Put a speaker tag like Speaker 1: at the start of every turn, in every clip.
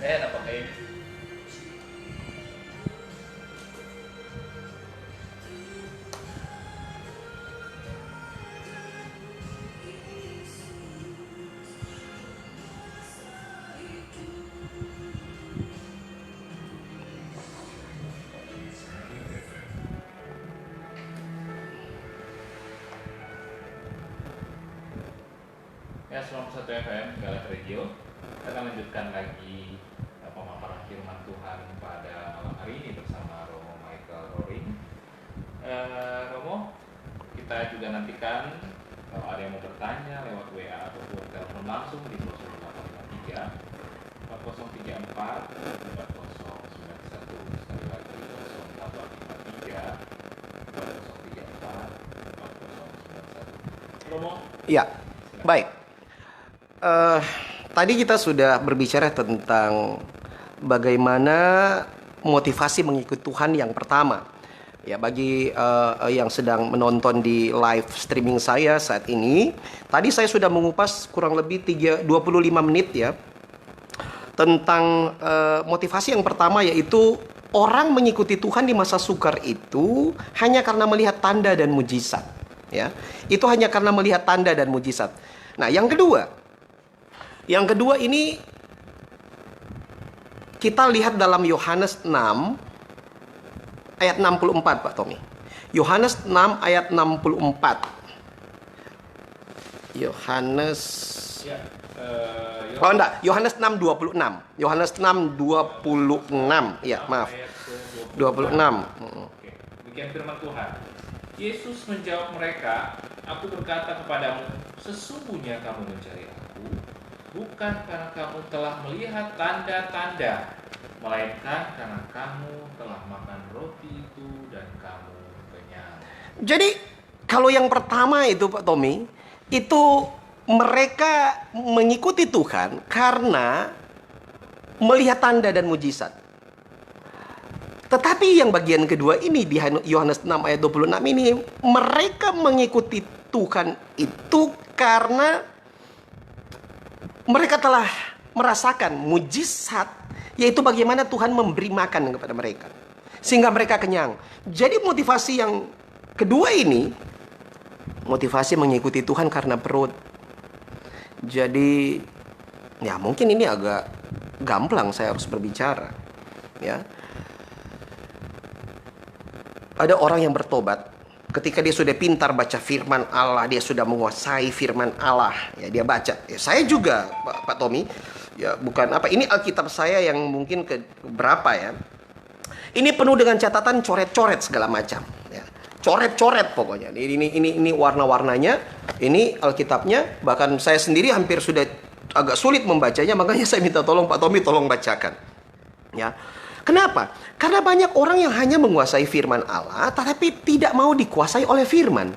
Speaker 1: Napakai. Ya, 91 FM Galak Radio. Kita akan lanjutkan lagi pemaparan firman Tuhan pada malam hari ini bersama Romo Michael Roring. Romo, kita juga nantikan kalau ada yang mau bertanya lewat WA ataupun telepon langsung di 0853 4034 4091. Sekali lagi 0853 4034 4091. Romo?
Speaker 2: Ya, baik. Tadi kita sudah berbicara tentang bagaimana motivasi mengikut Tuhan yang pertama. Ya, bagi yang sedang menonton di live streaming saya saat ini, tadi saya sudah mengupas kurang lebih 25 menit ya tentang motivasi yang pertama, yaitu orang mengikuti Tuhan di masa sukar itu hanya karena melihat tanda dan mujizat. Ya, itu hanya karena melihat tanda dan mujizat. Nah, yang kedua ini kita lihat dalam Yohanes 6 ayat 64, Pak Tommy. Yohanes 6 ayat 64. Yohanes
Speaker 1: Ya,
Speaker 2: Oh enggak, Yohanes 6:26. Yohanes 6:26. Ya, maaf.
Speaker 1: ayat ke
Speaker 2: 26.
Speaker 1: Oke. Demikian firman Tuhan. Yesus menjawab mereka, "Aku berkata kepadamu, sesungguhnya kamu mencari aku, bukan karena kamu telah melihat tanda-tanda, melainkan karena kamu telah makan roti itu dan kamu kenyang."
Speaker 2: Jadi kalau yang pertama itu Pak Tommy, itu mereka mengikuti Tuhan karena melihat tanda dan mujizat. Tetapi yang bagian kedua ini di Yohanes 6 ayat 26 ini, mereka mengikuti Tuhan itu karena mereka telah merasakan mujizat, yaitu bagaimana Tuhan memberi makan kepada mereka sehingga mereka kenyang. Jadi motivasi yang kedua ini, motivasi mengikuti Tuhan karena perut. Jadi ya mungkin ini agak gamblang saya harus berbicara, ya. Ada orang yang bertobat ketika dia sudah pintar baca firman Allah, dia sudah menguasai firman Allah, ya dia baca. Ya, saya juga Pak Tommy, ya bukan apa, ini Alkitab saya yang mungkin ke berapa ya. Ini penuh dengan catatan coret-coret segala macam, ya. Coret-coret pokoknya. Ini warna-warnanya, ini Alkitabnya, bahkan saya sendiri hampir sudah agak sulit membacanya, makanya saya minta tolong Pak Tommy tolong bacakan. Ya. Kenapa? Karena banyak orang yang hanya menguasai firman Allah tetapi tidak mau dikuasai oleh firman.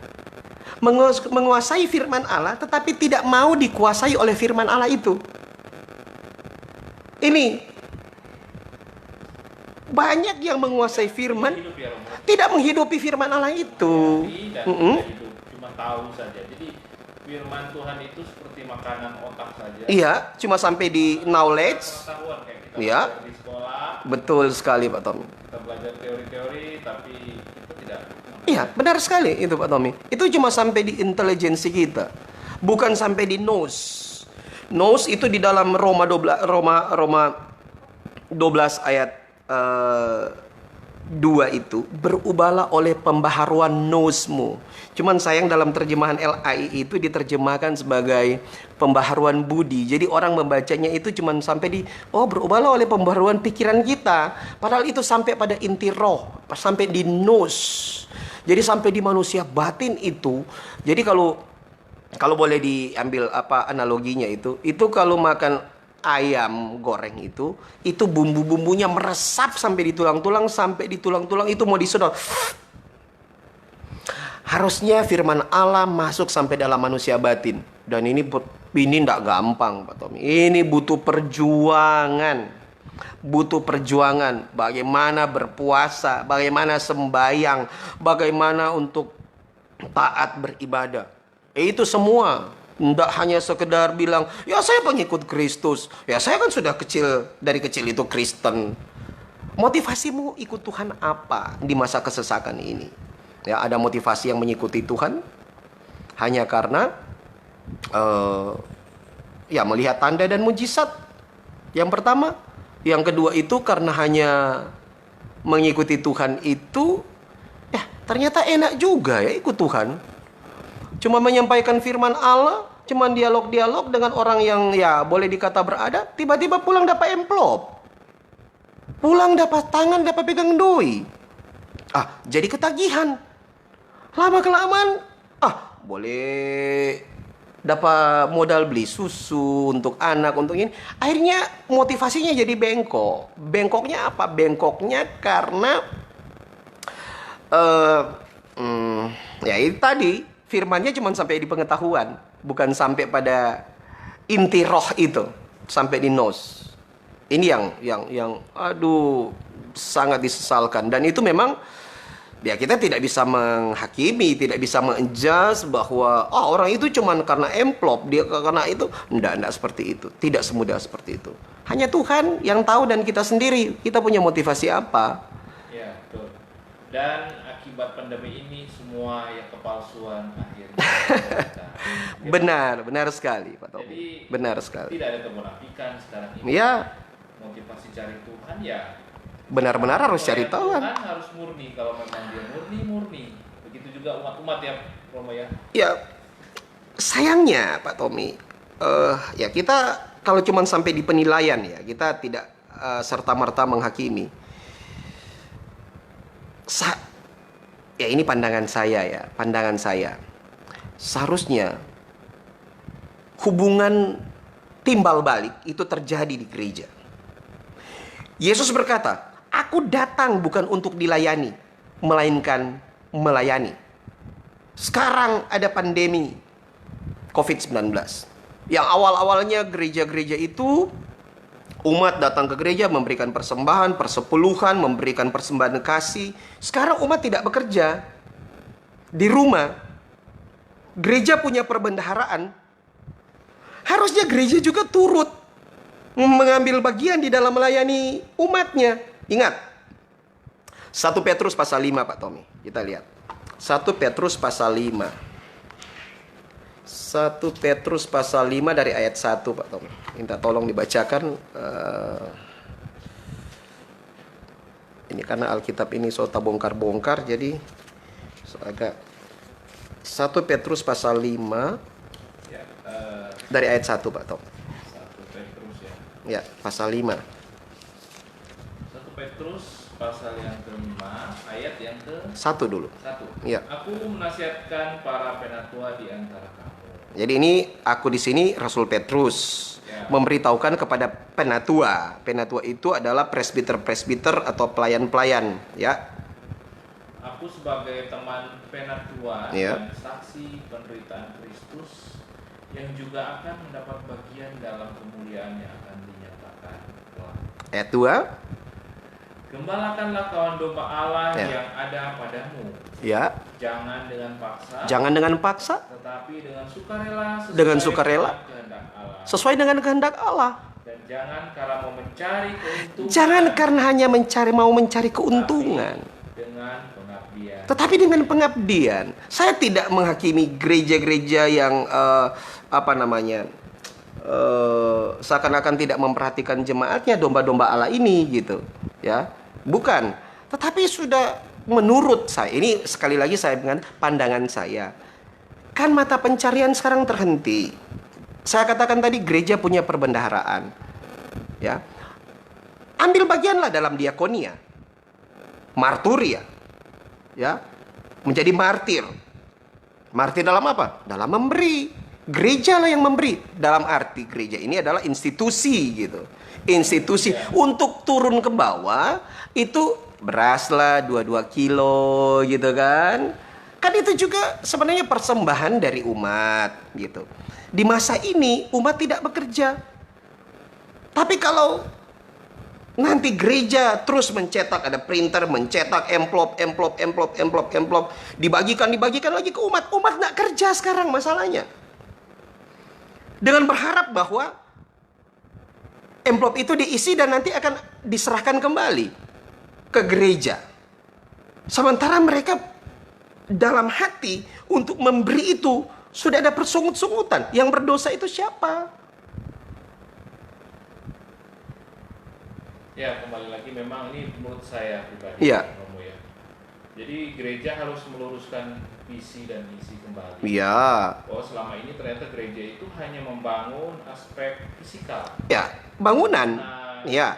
Speaker 2: Menguasai firman Allah tetapi tidak mau dikuasai oleh firman Allah itu. Ini banyak yang menguasai firman tidak menghidupi firman Allah itu.
Speaker 1: Cuma tahu saja. Jadi firman Tuhan itu seperti makanan otak saja.
Speaker 2: Iya, cuma sampai di knowledge.
Speaker 1: Pengetahuan kayak kita
Speaker 2: Iya.
Speaker 1: belajar di sekolah.
Speaker 2: Betul sekali Pak Tommy.
Speaker 1: Kita belajar teori-teori tapi kita tidak.
Speaker 2: Iya, benar sekali itu Pak Tommy. Itu cuma sampai di intelijensi kita, bukan sampai di nous. Nous itu di dalam Roma 12 ayat 2 itu, berubahlah oleh pembaharuan nousmu. Cuman sayang dalam terjemahan LAI itu diterjemahkan sebagai pembaharuan budi. Jadi orang membacanya itu cuman sampai di berubahlah oleh pembaharuan pikiran kita. Padahal itu sampai pada inti roh, sampai di nous. Jadi sampai di manusia batin itu. Jadi kalau boleh diambil apa analoginya itu kalau makan ayam goreng itu bumbu-bumbunya meresap sampai di tulang-tulang, itu mau disedot. Harusnya firman Allah masuk sampai dalam manusia batin. Dan ini tidak gampang Pak Tommy. Ini butuh perjuangan. Bagaimana berpuasa, bagaimana sembahyang, bagaimana untuk taat beribadah. Itu semua Tidak hanya sekedar bilang, ya saya pengikut Kristus. Ya saya kan sudah dari kecil itu Kristen. Motivasimu ikut Tuhan apa di masa kesesakan ini? Ya, ada motivasi yang mengikuti Tuhan hanya karena ya melihat tanda dan mujizat. Yang pertama, yang kedua itu karena hanya mengikuti Tuhan itu, ya ternyata enak juga ya ikut Tuhan. Cuma menyampaikan firman Allah, cuma dialog-dialog dengan orang yang ya boleh dikata berada, tiba-tiba pulang dapat amplop. Pulang dapat tangan, dapat pegang doi. Jadi ketagihan. Lama-kelamaan, boleh dapat modal beli susu untuk anak, untuk ini. Akhirnya motivasinya jadi bengkok. Bengkoknya apa? Bengkoknya karena ya itu tadi firmannya cuma sampai di pengetahuan, bukan sampai pada inti roh itu, sampai di nos. Ini yang aduh sangat disesalkan, dan itu memang ya kita tidak bisa menghakimi, tidak bisa menjudge bahwa orang itu cuma karena amplop, dia karena itu. Enggak seperti itu. Tidak semudah seperti itu. Hanya Tuhan yang tahu dan kita sendiri, kita punya motivasi apa.
Speaker 1: Ya, betul. Dan akibat pandemi ini semua ya kepalsuan akhirnya.
Speaker 2: Benar sekali Pak Tommy.
Speaker 1: Jadi
Speaker 2: benar sekali.
Speaker 1: Tidak ada kemunafikan sekarang ini.
Speaker 2: Ya.
Speaker 1: Motivasi cari Tuhan ya
Speaker 2: Benar-benar harus cari Tuhan.
Speaker 1: Harus murni, kalau memang dia murni. Begitu juga umat-umat ya, Romo ya.
Speaker 2: Ya, sayangnya Pak Tommy, ya kita kalau cuma sampai di penilaian ya, kita tidak serta-merta menghakimi. Ya ini pandangan saya. Seharusnya hubungan timbal balik itu terjadi di gereja. Yesus berkata, aku datang bukan untuk dilayani, melainkan melayani. Sekarang ada pandemi COVID-19. Yang awal-awalnya gereja-gereja itu, umat datang ke gereja memberikan persembahan, persepuluhan, memberikan persembahan kasih. Sekarang umat tidak bekerja. Di rumah, gereja punya perbendaharaan. Harusnya gereja juga turut mengambil bagian di dalam melayani umatnya. Ingat, 1 Petrus pasal 5 Pak Tommy. Kita lihat 1 Petrus pasal 5. 1 Petrus pasal 5 dari ayat 1 Pak Tommy. Minta tolong dibacakan. Ini karena Alkitab ini sota bongkar-bongkar, jadi agak. 1 Petrus pasal 5
Speaker 1: Ya,
Speaker 2: dari ayat 1 Pak Tommy.
Speaker 1: 1 Petrus ya.
Speaker 2: Ya, pasal 5.
Speaker 1: 1 Petrus pasal yang ke-5 ayat yang ke-1
Speaker 2: dulu. Ya.
Speaker 1: Aku menasihatkan para penatua di antara kamu.
Speaker 2: Jadi ini aku di sini Rasul Petrus memberitahukan kepada penatua. Penatua itu adalah presbiter atau pelayan-pelayan, ya.
Speaker 1: Aku sebagai teman penatua dan saksi penderitaan Kristus yang juga akan mendapat bagian dalam kemuliaan yang akan dinyatakan kelak.
Speaker 2: Ayat 2.
Speaker 1: Gembalakanlah kawan domba Allah yang ada padamu.
Speaker 2: Ya.
Speaker 1: Jangan dengan paksa. Tetapi dengan sukarela.
Speaker 2: Sesuai dengan kehendak Allah.
Speaker 1: Dan jangan karena mau mencari keuntungan.
Speaker 2: Jangan karena hanya mau mencari keuntungan. Tetapi dengan pengabdian. Saya tidak menghakimi gereja-gereja yang seakan-akan tidak memperhatikan jemaatnya, domba-domba Allah ini gitu, ya. Bukan. Tetapi sudah menurut saya, ini sekali lagi saya dengan pandangan saya. Kan mata pencarian sekarang terhenti. Saya katakan tadi gereja punya perbendaharaan. Ya. Ambil bagianlah dalam diakonia. Marturia. Ya. Menjadi martir. Martir dalam apa? Dalam memberi. Gereja lah yang memberi. Dalam arti gereja ini adalah institusi gitu. Institusi untuk turun ke bawah itu beras lah 22 kilo gitu kan. Kan itu juga sebenarnya persembahan dari umat gitu. Di masa ini umat tidak bekerja. Tapi kalau nanti gereja terus mencetak, ada printer mencetak amplop, dibagikan lagi ke umat. Umat nggak kerja sekarang masalahnya. dengan berharap bahwa amplop itu diisi dan nanti akan diserahkan kembali ke gereja. Sementara mereka dalam hati untuk memberi itu sudah ada persungut-sungutan. Yang berdosa itu siapa?
Speaker 1: Ya, kembali lagi memang ini menurut saya pribadi,
Speaker 2: Iya.
Speaker 1: Romo ya. Jadi gereja harus meluruskan visi dan misi kembali.
Speaker 2: Iya.
Speaker 1: Bahwa selama ini ternyata gereja itu hanya membangun aspek fisikal.
Speaker 2: Ya, bangunan.
Speaker 1: Nah,
Speaker 2: Ya.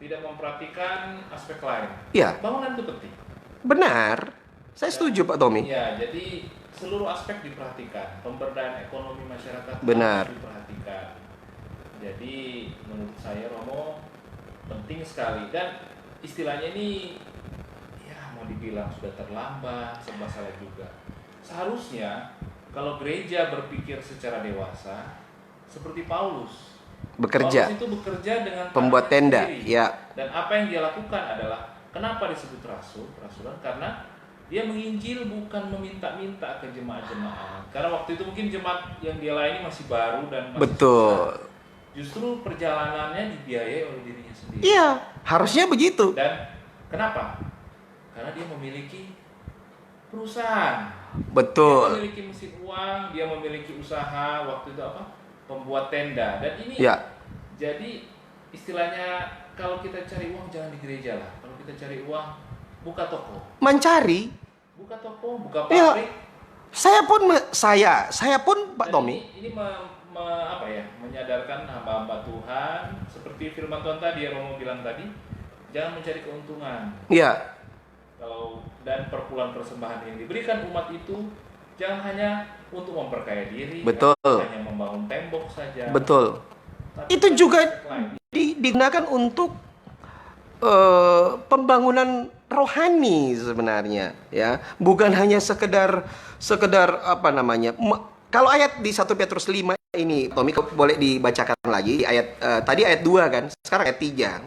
Speaker 1: tidak memperhatikan aspek lain.
Speaker 2: Ya.
Speaker 1: Bangunan itu penting.
Speaker 2: Benar. Saya setuju Pak Tommy.
Speaker 1: Ya, jadi seluruh aspek diperhatikan. Pemberdayaan ekonomi masyarakat
Speaker 2: Benar.
Speaker 1: harus diperhatikan. Jadi menurut saya Romo penting sekali, dan istilahnya ini ya mau dibilang sudah terlambat, serba salah juga. Seharusnya kalau gereja berpikir secara dewasa seperti Paulus.
Speaker 2: Bekerja.
Speaker 1: Paulus itu bekerja dengan
Speaker 2: Pembuat
Speaker 1: tangannya
Speaker 2: tenda.
Speaker 1: sendiri.
Speaker 2: Ya.
Speaker 1: Dan apa yang dia lakukan adalah, kenapa disebut rasulan? Karena dia menginjil bukan meminta-minta ke jemaat-jemaat. Karena waktu itu mungkin jemaat yang dia layani masih baru dan masih
Speaker 2: Betul.
Speaker 1: susah. Justru perjalanannya dibiayai oleh dirinya sendiri.
Speaker 2: Iya, harusnya begitu.
Speaker 1: Dan kenapa? Karena dia memiliki perusahaan. Dia
Speaker 2: Betul.
Speaker 1: memiliki mesin uang, dia memiliki usaha, waktu itu apa? Pembuat tenda. Dan ini
Speaker 2: Ya.
Speaker 1: jadi istilahnya kalau kita cari uang jangan di gereja lah. Kalau kita cari uang, buka toko.
Speaker 2: Mencari.
Speaker 1: Buka toko, buka
Speaker 2: Ya.
Speaker 1: pabrik.
Speaker 2: Saya pun Pak
Speaker 1: Dan
Speaker 2: Tommy.
Speaker 1: ini apa ya, menyadarkan hamba-hamba Tuhan seperti firman Tuhan tadi yang Romo bilang tadi, jangan mencari keuntungan.
Speaker 2: Ya.
Speaker 1: Dan perpuluhan persembahan yang diberikan umat itu jangan hanya untuk memperkaya diri,
Speaker 2: Betul.
Speaker 1: hanya membangun tembok saja.
Speaker 2: Betul.
Speaker 1: Tapi
Speaker 2: Itu
Speaker 1: ada
Speaker 2: juga
Speaker 1: aspek lain.
Speaker 2: digunakan untuk pembangunan rohani sebenarnya, ya. Bukan hanya sekedar apa namanya. Kalau ayat di 1 Petrus 5 ini, Tommy boleh dibacakan lagi ayat tadi ayat 2 kan, sekarang ayat 3.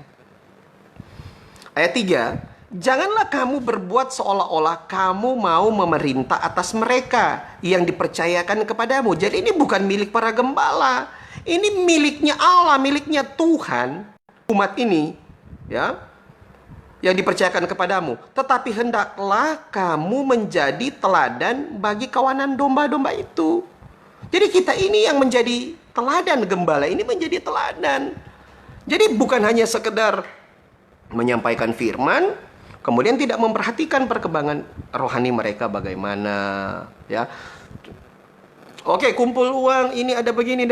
Speaker 2: Ayat 3, janganlah kamu berbuat seolah-olah kamu mau memerintah atas mereka yang dipercayakan kepadamu. Jadi ini bukan milik para gembala. Ini miliknya Allah, miliknya Tuhan, umat ini, ya, yang dipercayakan kepadamu. Tetapi hendaklah kamu menjadi teladan bagi kawanan domba-domba itu. Jadi kita ini yang menjadi teladan, gembala ini menjadi teladan. Jadi bukan hanya sekedar menyampaikan firman, kemudian tidak memperhatikan perkembangan rohani mereka bagaimana, ya. Oke, kumpul uang, ini ada begini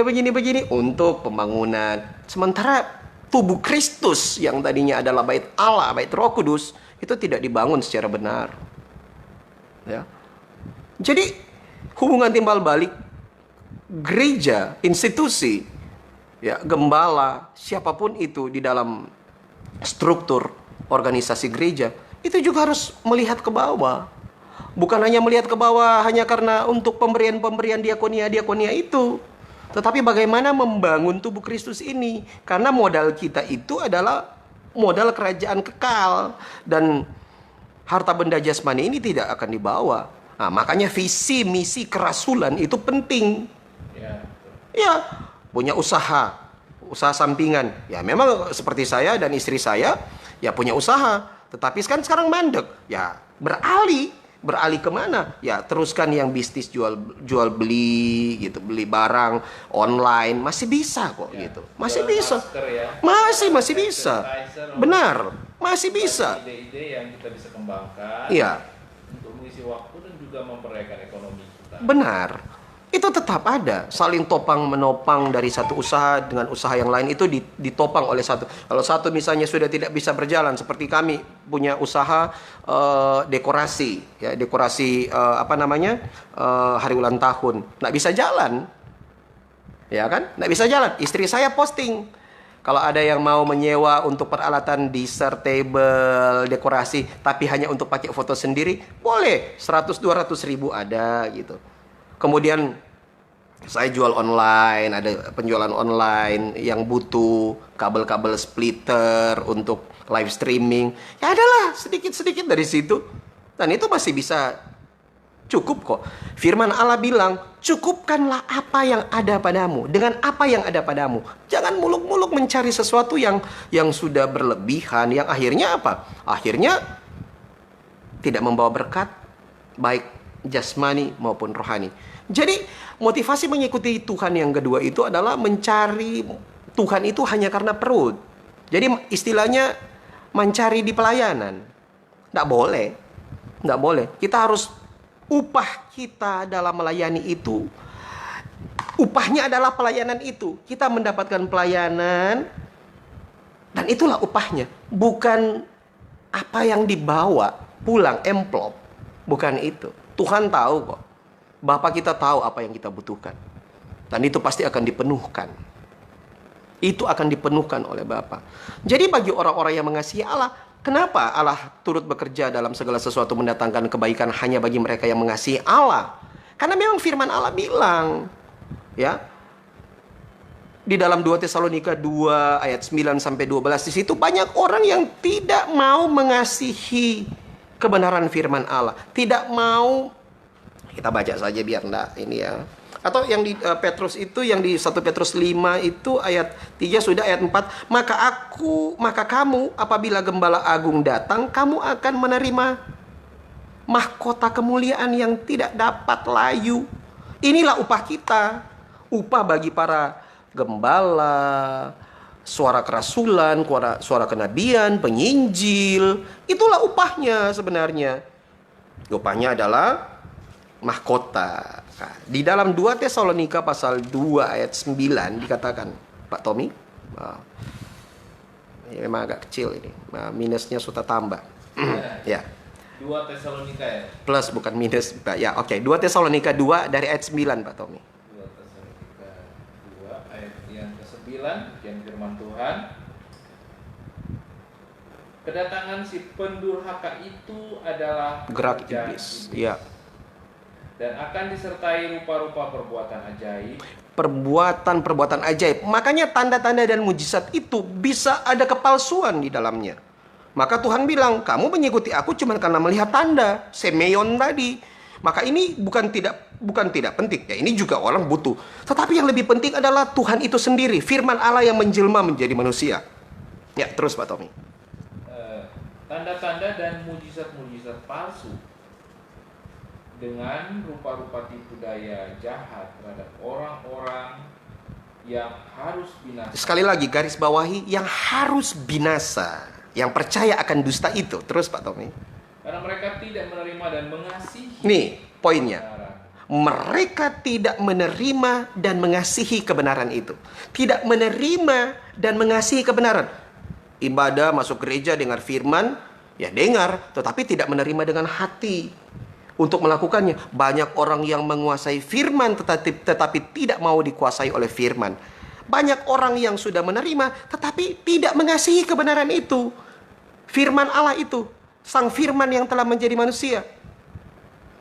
Speaker 2: untuk pembangunan. Sementara tubuh Kristus yang tadinya adalah bait Allah, bait Roh Kudus, itu tidak dibangun secara benar. Ya. Jadi hubungan timbal balik gereja, institusi, ya, gembala, siapapun itu di dalam struktur organisasi gereja, itu juga harus melihat ke bawah. Bukan hanya melihat ke bawah hanya karena untuk pemberian-pemberian diakonia itu, tetapi bagaimana membangun tubuh Kristus ini. Karena modal kita itu adalah modal kerajaan kekal, dan harta benda jasmani ini tidak akan dibawa. Nah, makanya visi misi kerasulan itu penting. Ya, punya usaha sampingan. Ya, memang seperti saya dan istri saya, ya punya usaha. Tetapi sekarang mandek. Ya, beralih kemana? Ya, teruskan yang bisnis jual beli gitu, beli barang online masih bisa kok, ya, gitu. Masih bisa. Masker, ya. Masih bisa. Benar, masih bisa.
Speaker 1: Ide-ide yang kita bisa kembangkan.
Speaker 2: Iya.
Speaker 1: Untuk mengisi waktu dan juga memperolehkan ekonomi kita.
Speaker 2: Benar. Itu tetap ada, saling topang menopang dari satu usaha dengan usaha yang lain itu ditopang oleh satu. Kalau satu misalnya sudah tidak bisa berjalan, seperti kami punya usaha dekorasi, ya, dekorasi hari ulang tahun, nggak bisa jalan, ya kan? Nggak bisa jalan. Istri saya posting, kalau ada yang mau menyewa untuk peralatan dessert table, dekorasi, tapi hanya untuk pakai foto sendiri, boleh, 100-200 ribu ada gitu. Kemudian saya jual online, ada penjualan online yang butuh kabel-kabel splitter untuk live streaming. Ya adalah sedikit-sedikit dari situ. Dan itu masih bisa Cukup kok. Firman Allah bilang, cukupkanlah apa yang ada padamu dengan apa yang ada padamu. Jangan muluk-muluk mencari sesuatu yang sudah berlebihan, yang akhirnya apa? Akhirnya tidak membawa berkat, baik jasmani maupun rohani. Jadi motivasi mengikuti Tuhan yang kedua itu adalah mencari Tuhan itu hanya karena perut. Jadi istilahnya mencari di pelayanan. Nggak boleh. Nggak boleh. Kita harus, upah kita dalam melayani itu, upahnya adalah pelayanan itu. Kita mendapatkan pelayanan, dan itulah upahnya. Bukan apa yang dibawa pulang, amplop. Bukan itu. Tuhan tahu kok. Bapa kita tahu apa yang kita butuhkan. Dan itu pasti akan dipenuhkan. Itu akan dipenuhkan oleh Bapa. Jadi bagi orang-orang yang mengasihi Allah, kenapa Allah turut bekerja dalam segala sesuatu mendatangkan kebaikan hanya bagi mereka yang mengasihi Allah? Karena memang firman Allah bilang, ya, di dalam 2 Tesalonika 2 ayat 9 sampai 12, di situ banyak orang yang tidak mau mengasihi kebenaran firman Allah. Tidak mau, kita baca saja biar enggak ini ya. Atau yang di Petrus itu, yang di 1 Petrus 5 itu ayat 3 sudah, ayat 4. Maka kamu apabila Gembala Agung datang, kamu akan menerima mahkota kemuliaan yang tidak dapat layu. Inilah upah kita. Upah bagi para gembala, suara kerasulan, suara kenabian, penginjil. Itulah upahnya sebenarnya. Upahnya adalah mahkota. Nah, di dalam 2 Tesalonika pasal 2 ayat 9 dikatakan, Pak Tommy, ini memang agak kecil ini, minusnya sudah tambah. Ya.
Speaker 1: 2 Tesalonika ya?
Speaker 2: Plus bukan minus. Ya, oke. 2 Tesalonika 2 dari ayat 9, Pak Tommy.
Speaker 1: 2 Tesalonika 2 ayat yang ke-9, yang firman Tuhan. Kedatangan si pendurhaka itu adalah
Speaker 2: Gerak iblis. Ya.
Speaker 1: Dan akan disertai rupa-rupa perbuatan ajaib.
Speaker 2: Perbuatan ajaib. Makanya tanda-tanda dan mujizat itu bisa ada kepalsuan di dalamnya. Maka Tuhan bilang, kamu mengikuti aku cuma karena melihat tanda. Semeon tadi. Maka ini bukan tidak penting. Ya, ini juga orang butuh. Tetapi yang lebih penting adalah Tuhan itu sendiri. Firman Allah yang menjelma menjadi manusia. Ya, terus Pak Tommy.
Speaker 1: Tanda-tanda dan mujizat-mujizat palsu dengan rupa-rupa tipu daya jahat terhadap orang-orang yang harus binasa.
Speaker 2: Sekali lagi garis bawahi, yang harus binasa, yang percaya akan dusta itu. Terus Pak Tommy.
Speaker 1: Karena mereka tidak menerima dan mengasihi.
Speaker 2: Nih poinnya.
Speaker 1: Kebenaran.
Speaker 2: Mereka tidak menerima dan mengasihi kebenaran itu. Tidak menerima dan mengasihi kebenaran. Ibadah, masuk gereja, dengar firman, ya dengar, tetapi tidak menerima dengan hati untuk melakukannya. Banyak orang yang menguasai firman tetapi tidak mau dikuasai oleh firman. Banyak orang yang sudah menerima tetapi tidak mengasihi kebenaran itu. Firman Allah itu, sang firman yang telah menjadi manusia.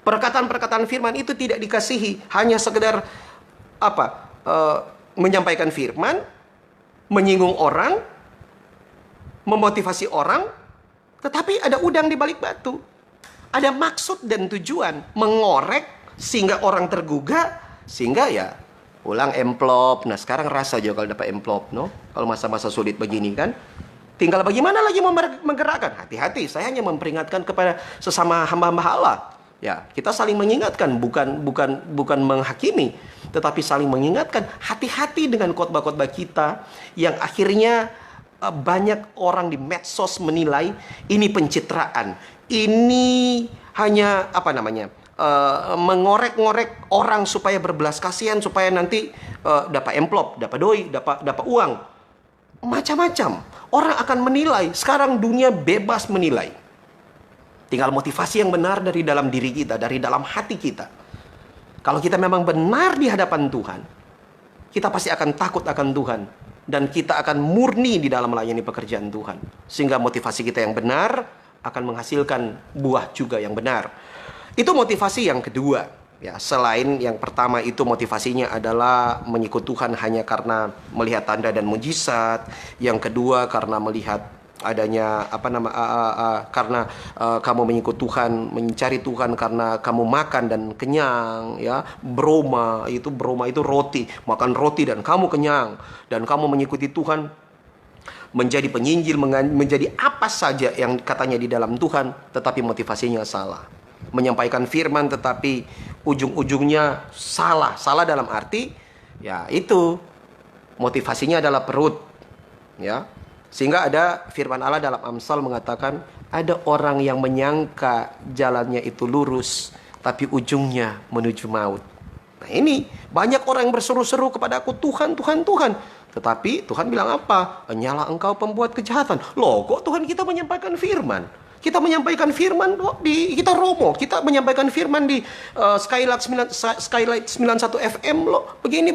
Speaker 2: Perkataan-perkataan firman itu tidak dikasihi, hanya sekedar menyampaikan firman, menyinggung orang, memotivasi orang, tetapi ada udang di balik batu. Ada maksud dan tujuan mengorek sehingga orang tergugah, sehingga ya pulang amplop. Nah sekarang rasa juga kalau dapat amplop, no? Kalau masa-masa sulit begini kan, tinggal bagaimana lagi mau menggerakkan. Hati-hati, saya hanya memperingatkan kepada sesama hamba-hamba Allah. Ya, kita saling mengingatkan, bukan menghakimi, tetapi saling mengingatkan. Hati-hati dengan khotbah-khotbah kita yang akhirnya banyak orang di medsos menilai ini pencitraan. Ini hanya mengorek-ngorek orang supaya berbelas kasihan, supaya nanti dapat amplop, dapat doi, dapat uang. Macam-macam. Orang akan menilai. Sekarang dunia bebas menilai. Tinggal motivasi yang benar dari dalam diri kita, dari dalam hati kita. Kalau kita memang benar di hadapan Tuhan, kita pasti akan takut akan Tuhan. Dan kita akan murni di dalam melayani pekerjaan Tuhan. Sehingga motivasi kita yang benar akan menghasilkan buah juga yang benar. Itu motivasi yang kedua. Ya, selain yang pertama itu motivasinya adalah mengikut Tuhan hanya karena melihat tanda dan mujizat. Yang kedua karena melihat adanya karena kamu mengikut Tuhan, mencari Tuhan karena kamu makan dan kenyang, ya. Broma itu roti, makan roti dan kamu kenyang, dan kamu mengikuti Tuhan, menjadi penyinjil, menjadi apa saja yang katanya di dalam Tuhan, tetapi motivasinya salah. Menyampaikan firman tetapi ujung-ujungnya salah dalam arti, ya itu motivasinya adalah perut, ya. Sehingga ada firman Allah dalam Amsal mengatakan, ada orang yang menyangka jalannya itu lurus, tapi ujungnya menuju maut. Nah ini, banyak orang yang berseru-seru kepada aku, Tuhan, Tuhan, Tuhan. Tetapi Tuhan bilang apa? Nyala engkau pembuat kejahatan. Loh, kok Tuhan kita menyampaikan firman? Kita menyampaikan firman kok kita romo, kita menyampaikan firman di Skylight 91 FM loh. Begini.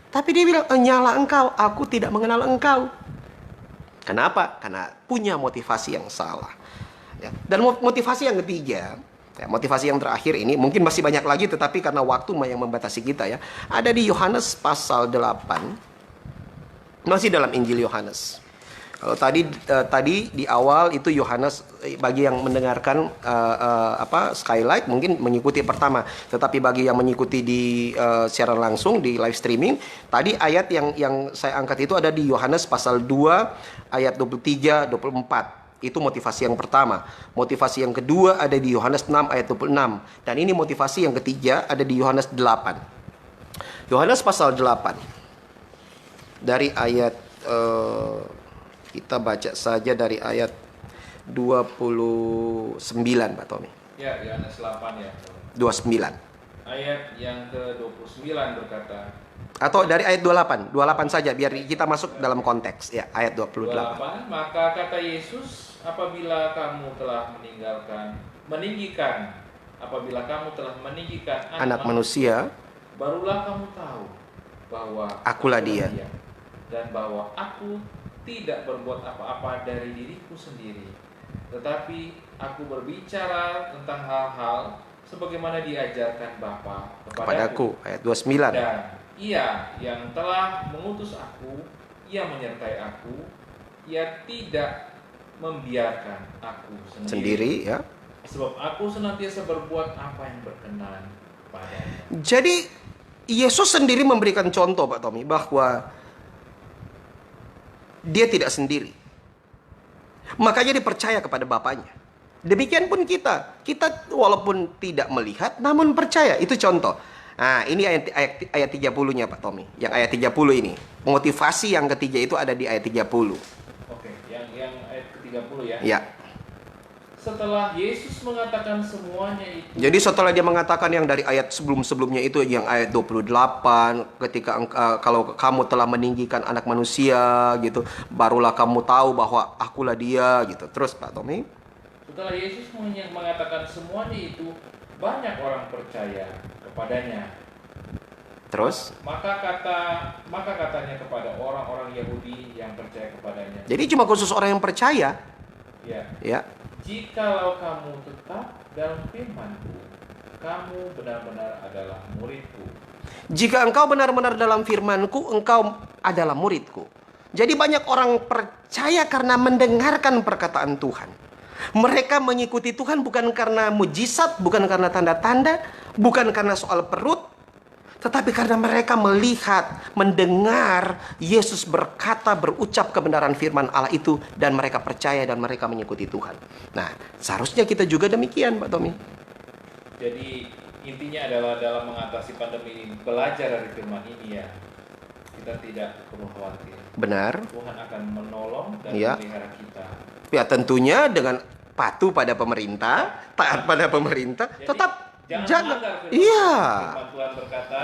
Speaker 2: Tapi dia bilang, nyala engkau, aku tidak mengenal engkau. Kenapa? Karena punya motivasi yang salah, ya. Dan motivasi yang ketiga, ya, motivasi yang terakhir ini mungkin masih banyak lagi, tetapi karena waktu yang membatasi kita, ya, ada di Yohanes pasal 8, masih dalam Injil Yohanes. Kalau tadi di awal itu Yohanes, bagi yang mendengarkan Skylight mungkin mengikuti pertama, tetapi bagi yang mengikuti di secara langsung di live streaming, tadi ayat yang saya angkat itu ada di Yohanes pasal 2 ayat 23 24. Itu motivasi yang pertama. Motivasi yang kedua ada di Yohanes 6 ayat 26, dan ini motivasi yang ketiga ada di Yohanes 8. Yohanes pasal 8 dari ayat kita baca saja dari ayat 29, Pak Tommy.
Speaker 1: Ya, Yohanes 8 ya.
Speaker 2: 29.
Speaker 1: Ayat yang ke-29 berkata.
Speaker 2: Atau dari ayat 28 saja biar kita masuk dalam konteks, ya, ayat 28.
Speaker 1: Maka kata Yesus, apabila kamu telah meninggikan
Speaker 2: anak manusia,
Speaker 1: barulah kamu tahu bahwa
Speaker 2: akulah dia,
Speaker 1: dan bahwa aku tidak berbuat apa-apa dari diriku sendiri, tetapi aku berbicara tentang hal-hal sebagaimana diajarkan Bapa kepadaku.
Speaker 2: Ayat 29.
Speaker 1: Dan Ia yang telah mengutus aku, Ia menyertai aku, Ia tidak membiarkan aku sendiri, ya. Sebab aku senantiasa berbuat apa yang berkenan padanya.
Speaker 2: Jadi Yesus sendiri memberikan contoh, Pak Tommy, bahwa dia tidak sendiri. Makanya dipercaya kepada Bapaknya. Demikian pun kita walaupun tidak melihat namun percaya. Itu contoh. Nah, ini ayat 30-nya Pak Tommy. Yang ayat 30 ini. Motivasi yang ketiga itu ada di ayat 30.
Speaker 1: Oke, yang ayat ke-30 ya.
Speaker 2: Ya.
Speaker 1: Setelah Yesus mengatakan semuanya itu.
Speaker 2: Jadi setelah dia mengatakan yang dari ayat sebelum-sebelumnya itu, yang ayat 28, ketika kalau kamu telah meninggikan anak manusia gitu, barulah kamu tahu bahwa akulah dia gitu. Terus Pak Tommy,
Speaker 1: setelah Yesus mengatakan semuanya itu, banyak orang percaya kepadanya.
Speaker 2: Terus?
Speaker 1: Maka katanya kepada orang-orang Yahudi yang percaya kepadanya.
Speaker 2: Jadi cuma khusus orang yang percaya. Ya.
Speaker 1: Jikalau kamu tetap dalam firman-Ku, kamu benar-benar adalah murid-Ku.
Speaker 2: Jika engkau benar-benar dalam firman-Ku, engkau adalah murid-Ku. Jadi banyak orang percaya karena mendengarkan perkataan Tuhan. Mereka mengikuti Tuhan bukan karena mujizat, bukan karena tanda-tanda, bukan karena soal perut, tetapi karena mereka melihat, mendengar Yesus berkata, berucap kebenaran firman Allah itu, dan mereka percaya dan mereka mengikuti Tuhan. Nah, seharusnya kita juga demikian, Pak Tommy.
Speaker 1: Jadi intinya adalah dalam mengatasi pandemi ini, belajar dari firman ini, ya, kita tidak perlu khawatir.
Speaker 2: Benar.
Speaker 1: Tuhan akan menolong dan memelihara kita. Ya,
Speaker 2: tentunya dengan patuh pada pemerintah, taat pada pemerintah,
Speaker 1: jadi,
Speaker 2: tetap jangan.
Speaker 1: Iya. Tuhan berkata,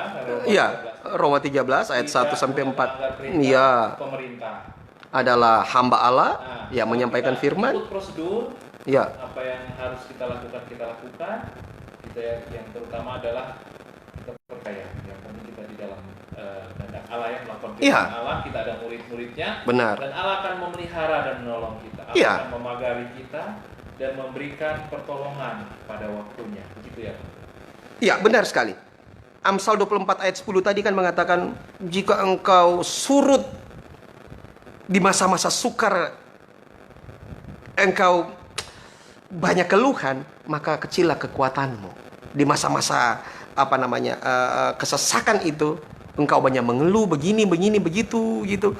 Speaker 2: Roma 13 ayat 1 sampai 4. Iya.
Speaker 1: Pemerintah
Speaker 2: adalah hamba Allah yang menyampaikan firman.
Speaker 1: Ikut prosedur.
Speaker 2: Ya.
Speaker 1: Apa yang harus kita lakukan. Kita yang terutama adalah kita percaya. Yang penting kita di dalam kehendak Allah yang melakukan firman Allah, kita ada murid-muridnya.
Speaker 2: Benar.
Speaker 1: Dan Allah akan memelihara dan menolong kita. Allah akan memagari kita dan memberikan pertolongan pada waktunya. Begitu ya.
Speaker 2: Ya, benar sekali. Amsal 24 ayat 10 tadi kan mengatakan, jika engkau surut di masa-masa sukar engkau banyak keluhan, maka kecillah kekuatanmu. Di masa-masa kesesakan itu, engkau banyak mengeluh begini begitu gitu,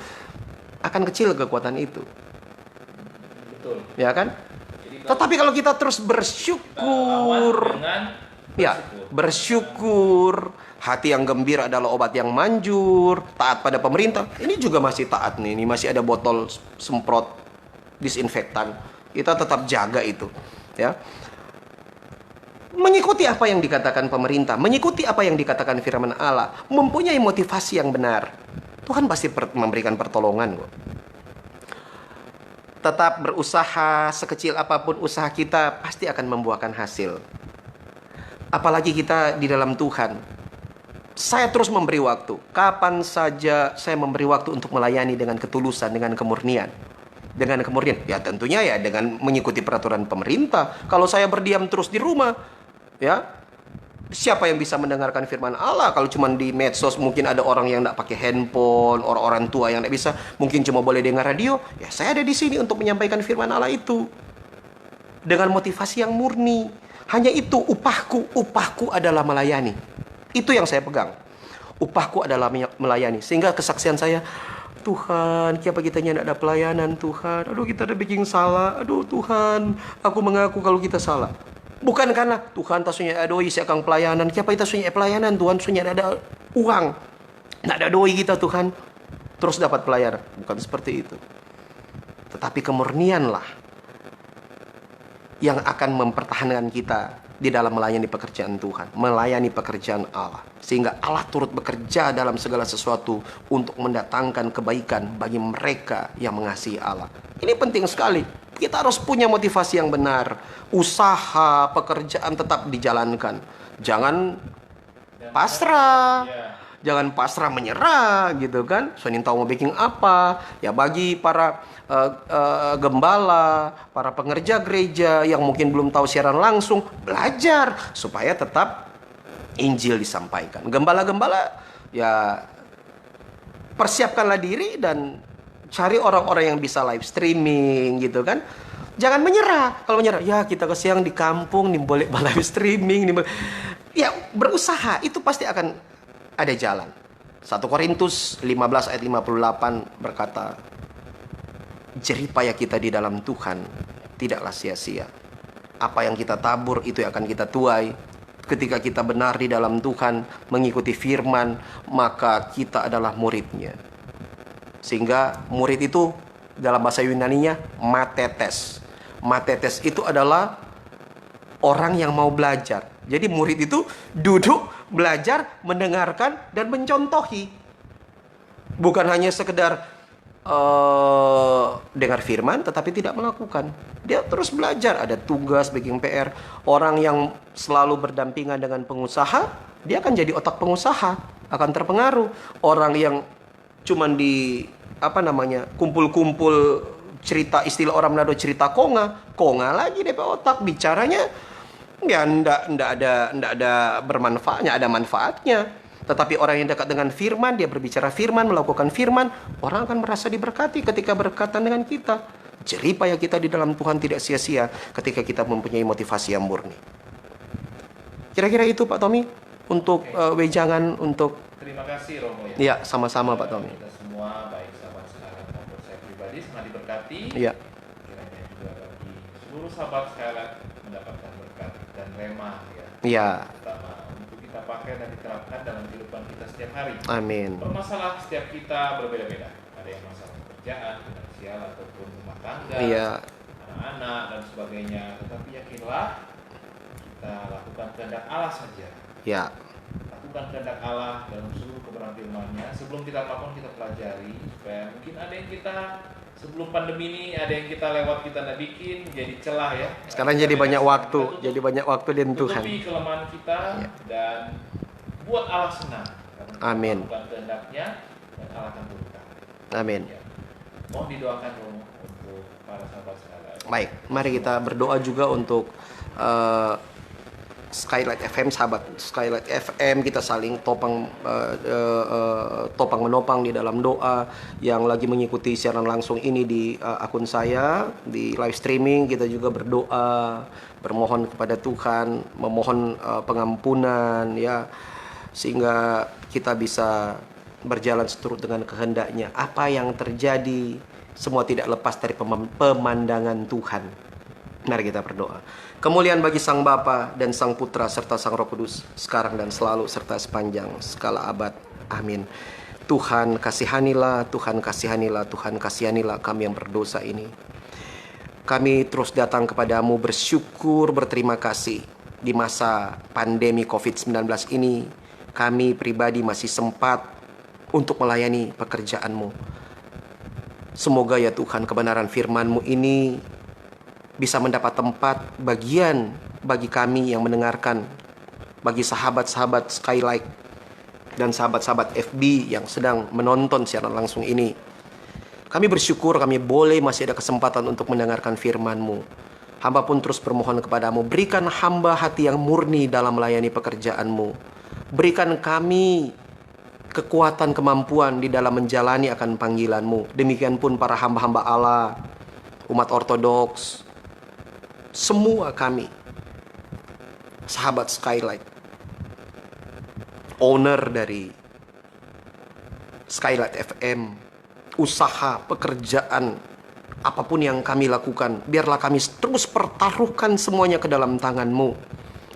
Speaker 2: akan kecil kekuatan itu.
Speaker 1: Betul.
Speaker 2: Ya kan?
Speaker 1: Jadi
Speaker 2: Tetapi kalau kita terus
Speaker 1: lawan
Speaker 2: bersyukur,
Speaker 1: dengan
Speaker 2: ya, bersyukur, hati yang gembira adalah obat yang manjur, taat pada pemerintah. Ini juga masih taat nih, ini masih ada botol semprot disinfektan. Kita tetap jaga itu, ya. Mengikuti apa yang dikatakan pemerintah, mengikuti apa yang dikatakan firman Allah, mempunyai motivasi yang benar. Tuhan pasti memberikan pertolongan kok. Tetap berusaha, sekecil apapun usaha kita pasti akan membuahkan hasil. Apalagi kita di dalam Tuhan. Saya terus memberi waktu. Kapan saja saya memberi waktu untuk melayani dengan ketulusan, dengan kemurnian. Dengan kemurnian, ya tentunya ya dengan mengikuti peraturan pemerintah. Kalau saya berdiam terus di rumah, ya, siapa yang bisa mendengarkan firman Allah? Kalau cuma di medsos, mungkin ada orang yang tidak pakai handphone, orang-orang tua yang tidak bisa, mungkin cuma boleh dengar radio. Ya saya ada di sini untuk menyampaikan firman Allah itu dengan motivasi yang murni. Hanya itu upahku adalah melayani. Itu yang saya pegang. Upahku adalah melayani. Sehingga kesaksian saya, Tuhan, kenapa kita tidak ada pelayanan, Tuhan? Aduh, kita ada bikin salah. Aduh, Tuhan, aku mengaku kalau kita salah. Bukan karena Tuhan tasunya ada doi saya akan pelayanan. Kenapa kita sunya pelayanan, Tuhan? Sunya ada uang. Tidak ada doi kita, Tuhan. Terus dapat pelayanan. Bukan seperti itu. Tetapi kemurnianlah yang akan mempertahankan kita di dalam melayani pekerjaan Tuhan, melayani pekerjaan Allah, sehingga Allah turut bekerja dalam segala sesuatu untuk mendatangkan kebaikan bagi mereka yang mengasihi Allah. Ini penting sekali. Kita harus punya motivasi yang benar. Usaha, pekerjaan tetap dijalankan. Jangan pasrah. Jangan pasrah menyerah gitu kan. Soalnya tahu mau bikin apa. Ya bagi para gembala, para pengerja gereja yang mungkin belum tahu siaran langsung, belajar supaya tetap Injil disampaikan. Gembala-gembala ya persiapkanlah diri dan cari orang-orang yang bisa live streaming gitu kan. Jangan menyerah. Kalau menyerah, ya kita kesiang di kampung nih boleh live streaming nih. Ya berusaha itu pasti akan ada jalan. 1 Korintus 15 ayat 58 berkata, jeripaya kita di dalam Tuhan tidaklah sia-sia. Apa yang kita tabur itu akan kita tuai. Ketika kita benar di dalam Tuhan, mengikuti firman, maka kita adalah muridnya. Sehingga murid itu dalam bahasa Yunaninya matetes. Matetes itu adalah orang yang mau belajar. Jadi murid itu duduk, belajar, mendengarkan, dan mencontohi. Bukan hanya sekedar dengar firman tetapi tidak melakukan. Dia terus belajar, ada tugas, bikin PR. Orang yang selalu berdampingan dengan pengusaha, dia akan jadi otak pengusaha, akan terpengaruh. Orang yang cuman di kumpul-kumpul cerita, istilah orang Manado cerita konga lagi DP otak, bicaranya ya ndak ada bermanfaatnya, ada manfaatnya. Tetapi orang yang dekat dengan firman, dia berbicara firman, melakukan firman, orang akan merasa diberkati ketika berkaitan dengan kita. Jeripaya kita di dalam Tuhan tidak sia-sia ketika kita mempunyai motivasi yang murni. Kira-kira itu Pak Tommy untuk wejangan untuk.
Speaker 1: Terima kasih Romo ya.
Speaker 2: Iya, sama-sama Pak Tommy.
Speaker 1: Kita semua baik sahabat sekalian maupun saya pribadi sangat diberkati.
Speaker 2: Iya.
Speaker 1: Kiranya juga bagi seluruh sahabat sekalian mendapatkan berkat dan rema ya.
Speaker 2: Iya.
Speaker 1: Pertama untuk kita pakai dan diterapkan dalam kehidupan kita setiap hari.
Speaker 2: Amin.
Speaker 1: Permasalahan setiap kita berbeda-beda. Ada yang masalah pekerjaan, finansial ataupun rumah tangga,
Speaker 2: Iya.
Speaker 1: anak-anak dan sebagainya. Tetapi yakinlah kita lakukan kehendak Allah saja.
Speaker 2: Ya.
Speaker 1: Lakukan kehendak Allah dalam seluruh kebenaran firman-Nya. Sebelum kita melakukan, kita pelajari supaya mungkin ada yang kita sebelum pandemi ini ada yang kita lewat kita nggak bikin jadi celah ya.
Speaker 2: Sekarang jadi banyak waktu, jadi banyak waktu di Tuhan.
Speaker 1: Tutupi kelemahan kita dan buat Allah senang.
Speaker 2: Amin.
Speaker 1: Lakukan kehendaknya dan Allah akan turunkan.
Speaker 2: Amin.
Speaker 1: Ya. Mohon didoakan Romo untuk para sahabat sekalian.
Speaker 2: Baik, mari kita berdoa juga untuk Skylight FM, sahabat Skylight FM, kita saling topang menopang di dalam doa. Yang lagi mengikuti siaran langsung ini di akun saya di live streaming, kita juga berdoa, bermohon kepada Tuhan, memohon pengampunan ya, sehingga kita bisa berjalan seturut dengan kehendaknya. Apa yang terjadi semua tidak lepas dari pemandangan Tuhan. Mari kita berdoa. Kemuliaan bagi Sang Bapa dan Sang Putra serta Sang Roh Kudus, sekarang dan selalu serta sepanjang segala abad. Amin. Tuhan kasihanilah, Tuhan kasihanilah, Tuhan kasihanilah kami yang berdosa ini. Kami terus datang kepadamu bersyukur, berterima kasih. Di masa pandemi COVID-19 ini, kami pribadi masih sempat untuk melayani pekerjaan-Mu. Semoga ya Tuhan, kebenaran firman-Mu ini bisa mendapat tempat bagian bagi kami yang mendengarkan, bagi sahabat-sahabat Skylight dan sahabat-sahabat FB yang sedang menonton siaran langsung ini. Kami bersyukur kami boleh masih ada kesempatan untuk mendengarkan firman-Mu. Hamba pun terus bermohon kepadamu, berikan hamba hati yang murni dalam melayani pekerjaan-Mu. Berikan kami kekuatan, kemampuan di dalam menjalani akan panggilan-Mu. Demikian pun para hamba-hamba Allah, umat ortodoks, semua kami, sahabat Skylight, owner dari Skylight FM, usaha, pekerjaan, apapun yang kami lakukan, biarlah kami terus pertaruhkan semuanya ke dalam tangan-Mu,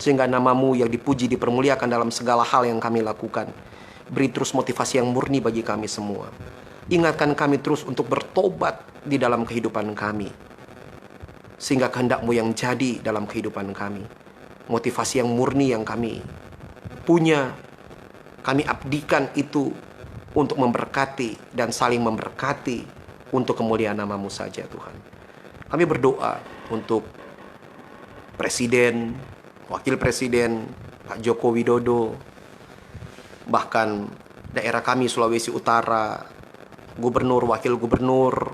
Speaker 2: sehingga nama-Mu yang dipuji, dipermuliakan dalam segala hal yang kami lakukan. Beri terus motivasi yang murni bagi kami semua. Ingatkan kami terus untuk bertobat di dalam kehidupan kami, sehingga kehendak-Mu yang jadi dalam kehidupan kami. Motivasi yang murni yang kami punya, kami abdikan itu untuk memberkati dan saling memberkati untuk kemuliaan nama-Mu saja Tuhan. Kami berdoa untuk Presiden, Wakil Presiden, Pak Joko Widodo, bahkan daerah kami Sulawesi Utara, Gubernur, Wakil Gubernur,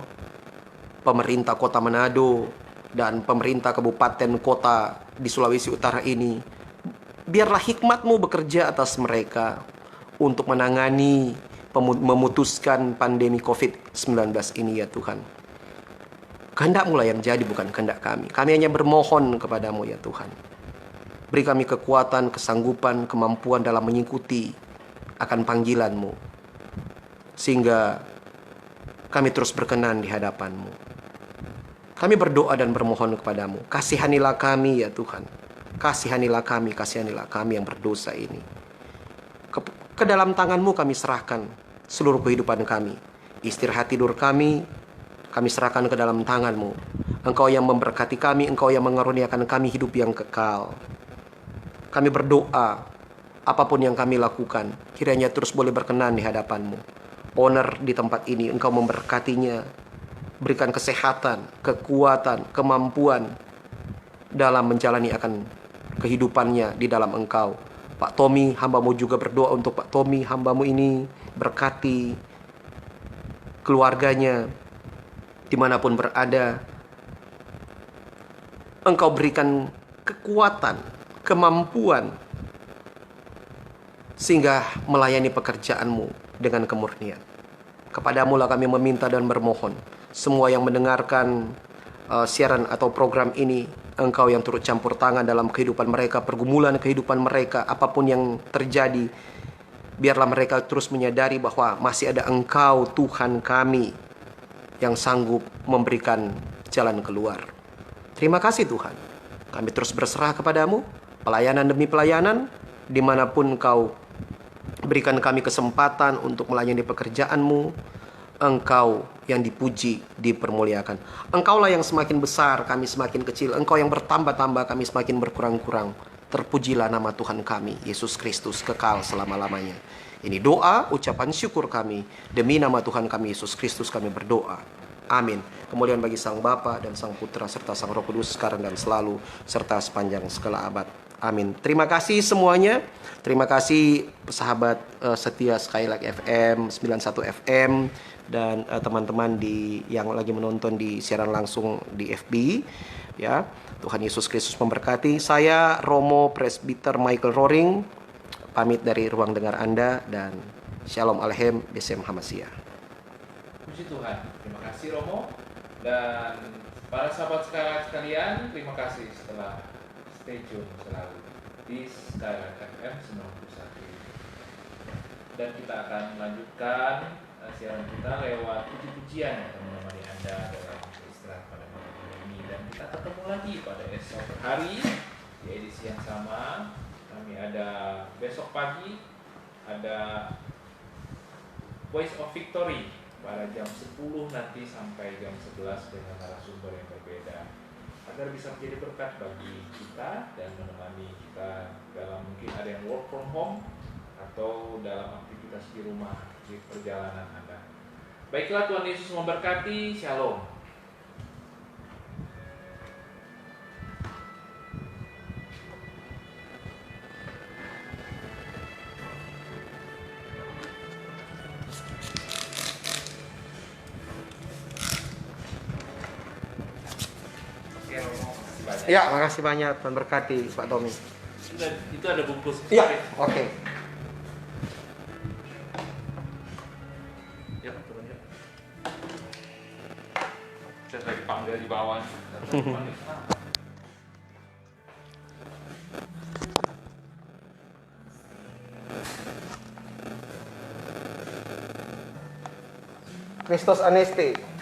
Speaker 2: pemerintah Kota Manado, dan pemerintah kabupaten kota di Sulawesi Utara ini. Biarlah hikmat-Mu bekerja atas mereka untuk menangani, memutuskan pandemi COVID-19 ini ya Tuhan. Kehendak-Mu lah yang jadi, bukan kehendak kami. Kami hanya bermohon kepadamu ya Tuhan. Beri kami kekuatan, kesanggupan, kemampuan dalam mengikuti akan panggilan-Mu, sehingga kami terus berkenan di hadapan-Mu. Kami berdoa dan bermohon kepadamu, kasihanilah kami ya Tuhan. Kasihanilah kami yang berdosa ini. Ke dalam tangan-Mu kami serahkan seluruh kehidupan kami. Istirahat tidur kami serahkan ke dalam tangan-Mu. Engkau yang memberkati kami, Engkau yang mengaruniakan kami hidup yang kekal. Kami berdoa, apapun yang kami lakukan, kiranya terus boleh berkenan di hadapan-Mu. Owner di tempat ini, Engkau memberkatinya. Berikan kesehatan, kekuatan, kemampuan dalam menjalani akan kehidupannya di dalam Engkau. Pak Tommy, hamba-Mu juga berdoa untuk Pak Tommy, hamba-Mu ini. Berkati keluarganya dimanapun berada. Engkau berikan kekuatan, kemampuan, sehingga melayani pekerjaan-Mu dengan kemurnian. Kepadamu lah kami meminta dan bermohon. Semua yang mendengarkan siaran atau program ini, Engkau yang turut campur tangan dalam kehidupan mereka, pergumulan kehidupan mereka, apapun yang terjadi, biarlah mereka terus menyadari bahwa masih ada Engkau, Tuhan kami, yang sanggup memberikan jalan keluar. Terima kasih Tuhan. Kami terus berserah kepadamu, pelayanan demi pelayanan, dimanapun Engkau berikan kami kesempatan untuk melayani pekerjaan-Mu. Engkau yang dipuji, dipermuliakan. Engkaulah yang semakin besar, kami semakin kecil. Engkau yang bertambah-tambah, kami semakin berkurang-kurang. Terpujilah nama Tuhan kami, Yesus Kristus, kekal selama-lamanya. Ini doa, ucapan syukur kami. Demi nama Tuhan kami, Yesus Kristus, kami berdoa. Amin. Kemuliaan bagi Sang Bapa dan Sang Putra serta Sang Roh Kudus, sekarang dan selalu, serta sepanjang segala abad. Amin. Terima kasih semuanya. Terima kasih sahabat setia Skylight FM 91 FM dan teman-teman yang lagi menonton di siaran langsung di FB, ya. Tuhan Yesus Kristus memberkati. Saya Romo Presbiter Michael Roring pamit dari ruang dengar Anda, dan Shalom Aleichem Besem Hamashiach.
Speaker 1: Puji Tuhan. Terima kasih Romo, dan para sahabat sekalian, terima kasih setelah stay tune selalu di Skyline FM 91. Dan kita akan melanjutkan siaran kita lewat puji-pujian yang akan menemani Anda dalam istirahat pada malam hari ini. Dan kita ketemu lagi pada esok hari di edisi yang sama. Kami ada besok pagi, ada Voice of Victory pada jam 10 nanti sampai jam 11 dengan narasumber yang berbeda, agar bisa menjadi berkat bagi kita dan menemani kita dalam, mungkin ada yang work from home atau dalam aktivitas di rumah, di perjalanan Anda. Baiklah, Tuhan Yesus memberkati. Shalom.
Speaker 2: Ya, makasih banyak. Tuhan berkati Pak Tommy.
Speaker 1: Itu ada bungkus.
Speaker 2: Ya, oke.
Speaker 1: Ya, turun ya. Saya lagi panggil di bawah.
Speaker 2: Kristus Anesti.